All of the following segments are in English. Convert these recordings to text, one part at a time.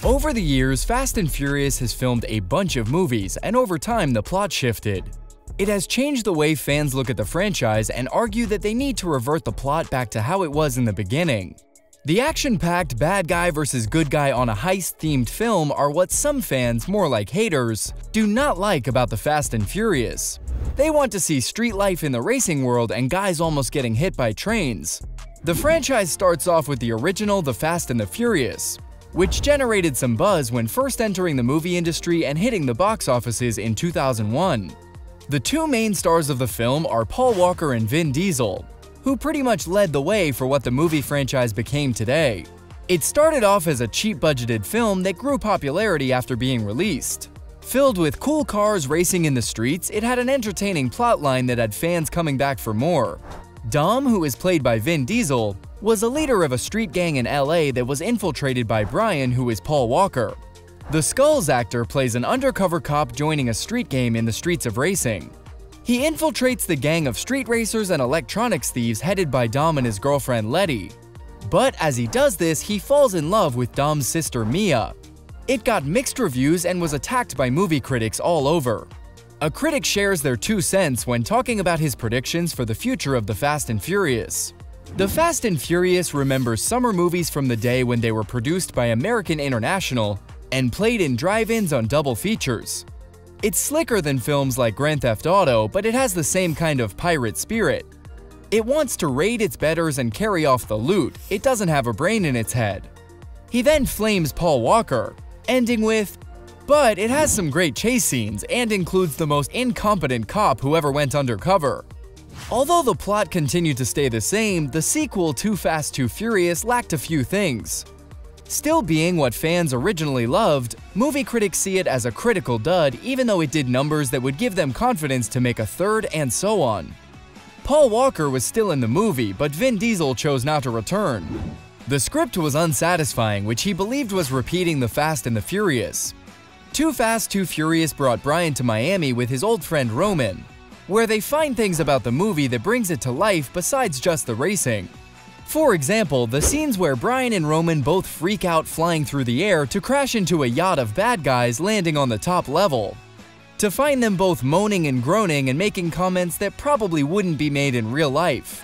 Over the years, Fast and Furious has filmed a bunch of movies, and over time the plot shifted. It has changed the way fans look at the franchise and argue that they need to revert the plot back to how it was in the beginning. The action-packed bad guy versus good guy on a heist-themed film are what some fans, more like haters, do not like about the Fast and Furious. They want to see street life in the racing world and guys almost getting hit by trains. The franchise starts off with the original The Fast and the Furious, which generated some buzz when first entering the movie industry and hitting the box offices in 2001. The two main stars of the film are Paul Walker and Vin Diesel, who pretty much led the way for what the movie franchise became today. It started off as a cheap-budgeted film that grew popularity after being released. Filled with cool cars racing in the streets, it had an entertaining plotline that had fans coming back for more. Dom, who is played by Vin Diesel, was a leader of a street gang in LA that was infiltrated by Brian, who is Paul Walker. The Skulls actor plays an undercover cop joining a street game in the streets of racing. He infiltrates the gang of street racers and electronics thieves headed by Dom and his girlfriend Letty. But as he does this, he falls in love with Dom's sister Mia. It got mixed reviews and was attacked by movie critics all over. A critic shares their 2 cents when talking about his predictions for the future of the Fast and Furious. The Fast and Furious remembers summer movies from the day when they were produced by American International and played in drive-ins on double features. It's slicker than films like Grand Theft Auto, but it has the same kind of pirate spirit. It wants to raid its betters and carry off the loot. It doesn't have a brain in its head. He then flames Paul Walker, ending with, "But it has some great chase scenes and includes the most incompetent cop who ever went undercover." Although the plot continued to stay the same, the sequel Too Fast, Too Furious lacked a few things. Still being what fans originally loved, movie critics see it as a critical dud even though it did numbers that would give them confidence to make a third and so on. Paul Walker was still in the movie, but Vin Diesel chose not to return. The script was unsatisfying, which he believed was repeating The Fast and the Furious. Too Fast, Too Furious brought Brian to Miami with his old friend Roman, where they find things about the movie that brings it to life besides just the racing. For example, the scenes where Brian and Roman both freak out flying through the air to crash into a yacht of bad guys landing on the top level. To find them both moaning and groaning and making comments that probably wouldn't be made in real life.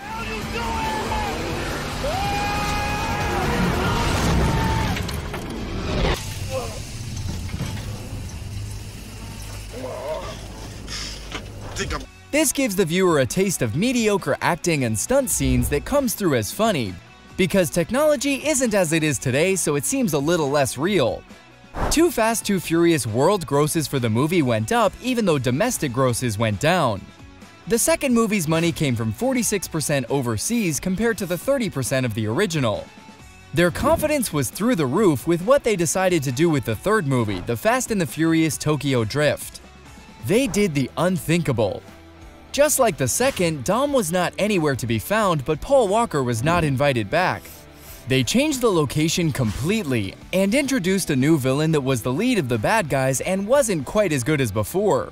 This gives the viewer a taste of mediocre acting and stunt scenes that comes through as funny, because technology isn't as it is today, so it seems a little less real. Too Fast, Too Furious world grosses for the movie went up even though domestic grosses went down. The second movie's money came from 46% overseas compared to the 30% of the original. Their confidence was through the roof with what they decided to do with the third movie, The Fast and the Furious Tokyo Drift. They did the unthinkable. Just like the second, Dom was not anywhere to be found, but Paul Walker was not invited back. They changed the location completely and introduced a new villain that was the lead of the bad guys and wasn't quite as good as before.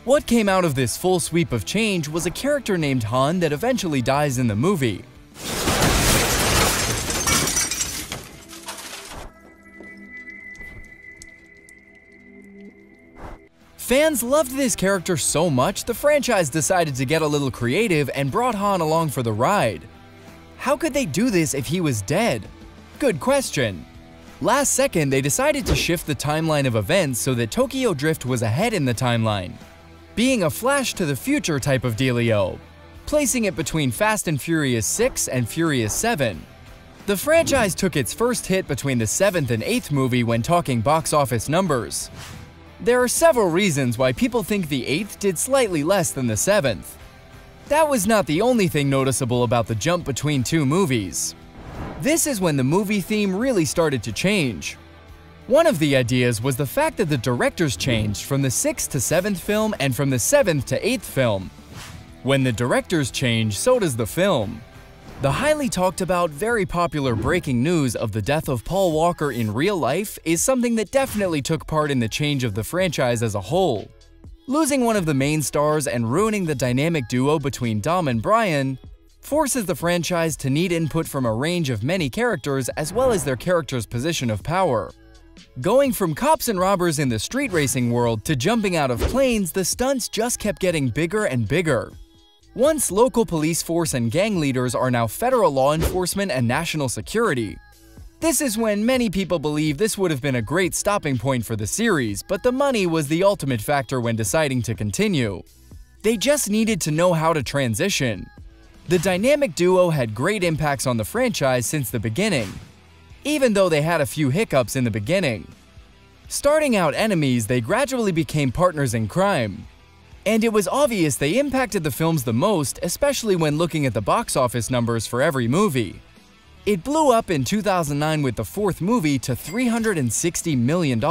What came out of this full sweep of change was a character named Han that eventually dies in the movie. Fans loved this character so much, the franchise decided to get a little creative and brought Han along for the ride. How could they do this if he was dead? Good question. Last second, they decided to shift the timeline of events so that Tokyo Drift was ahead in the timeline, being a flash to the future type of dealio, placing it between Fast and Furious 6 and Furious 7. The franchise took its first hit between the 7th and 8th movie when talking box office numbers. There are several reasons why people think the 8th did slightly less than the 7th. That was not the only thing noticeable about the jump between two movies. This is when the movie theme really started to change. One of the ideas was the fact that the directors changed from the 6th to 7th film and from the 7th to 8th film. When the directors change, so does the film. The highly talked about, very popular breaking news of the death of Paul Walker in real life is something that definitely took part in the change of the franchise as a whole. Losing one of the main stars and ruining the dynamic duo between Dom and Brian forces the franchise to need input from a range of many characters as well as their characters' position of power. Going from cops and robbers in the street racing world to jumping out of planes, the stunts just kept getting bigger and bigger. Once local police force and gang leaders are now federal law enforcement and national security. This is when many people believe this would have been a great stopping point for the series, but the money was the ultimate factor when deciding to continue. They just needed to know how to transition. The dynamic duo had great impacts on the franchise since the beginning, even though they had a few hiccups in the beginning. Starting out enemies, they gradually became partners in crime. And it was obvious they impacted the films the most, especially when looking at the box office numbers for every movie. It blew up in 2009 with the fourth movie to $360 million.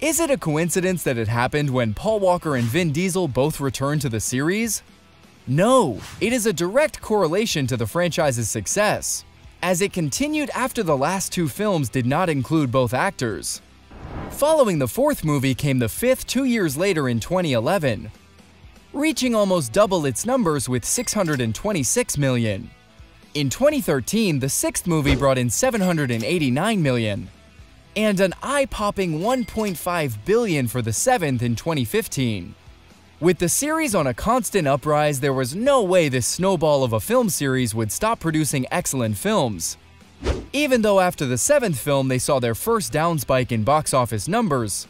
Is it a coincidence that it happened when Paul Walker and Vin Diesel both returned to the series? No, it is a direct correlation to the franchise's success, as it continued after the last two films did not include both actors. Following the fourth movie came the fifth 2 years later in 2011, reaching almost double its numbers with $626 million. In 2013, the sixth movie brought in $789 million, and an eye-popping $1.5 billion for the seventh in 2015. With the series on a constant uprise, there was no way this snowball of a film series would stop producing excellent films. Even though after the seventh film they saw their first downspike in box office numbers,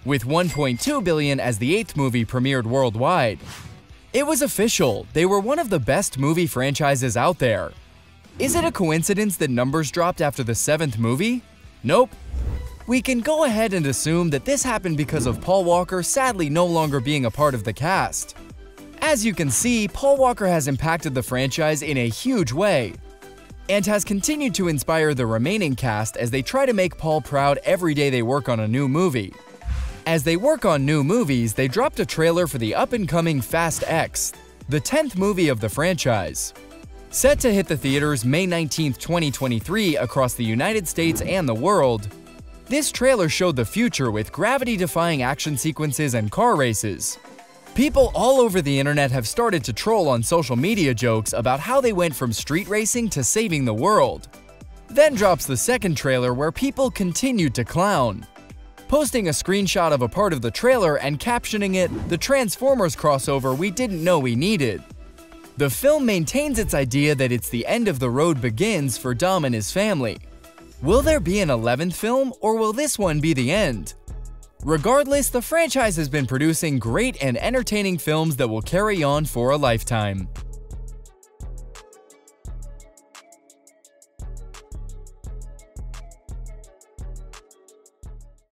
with $1.2 billion as the eighth movie premiered worldwide. It was official, they were one of the best movie franchises out there. Is it a coincidence that numbers dropped after the seventh movie? Nope. We can go ahead and assume that this happened because of Paul Walker sadly no longer being a part of the cast. As you can see, Paul Walker has impacted the franchise in a huge way, and has continued to inspire the remaining cast as they try to make Paul proud every day they work on a new movie. As they work on new movies, they dropped a trailer for the up-and-coming Fast X, the 10th movie of the franchise. Set to hit the theaters May 19, 2023 across the United States and the world, this trailer showed the future with gravity-defying action sequences and car races. People all over the internet have started to troll on social media jokes about how they went from street racing to saving the world. Then drops the second trailer where people continued to clown, posting a screenshot of a part of the trailer and captioning it, "The Transformers crossover we didn't know we needed." The film maintains its idea that it's the end of the road begins for Dom and his family. Will there be an 11th film, or will this one be the end? Regardless, the franchise has been producing great and entertaining films that will carry on for a lifetime.